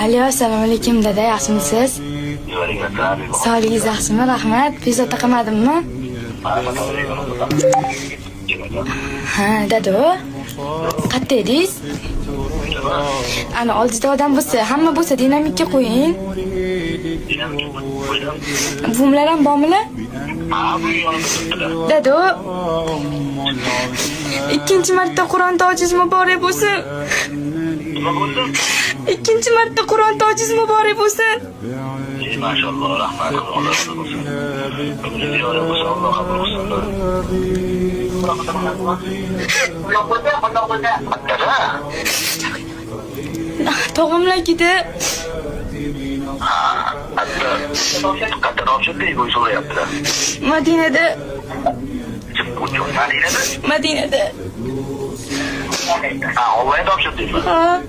Alo, assalomu alaykum dada, yaxshimisiz? Sog'ligingiz yaxshimi? Rahmat. Bezovta qilmadimmi? Ha, dada. Qayerda edingiz? Ana oldida odam bo'lsa, hamma bo'lsa dinamikka qo'ying. Bumlar ham bormi? Dada. Ikkinchi marta Qur'on tojiz muborak bo'lsin. Ikkinchi marta Qur'on tojiz muborak bo'lsin. Maşallah, rahmat olsun. Tog'imlar ketdi. Qayerda topshirdi, bu so'rayaptilar. Madinada. Madinada? Madinada. Ha, onlayn topshirdingmi? Ha.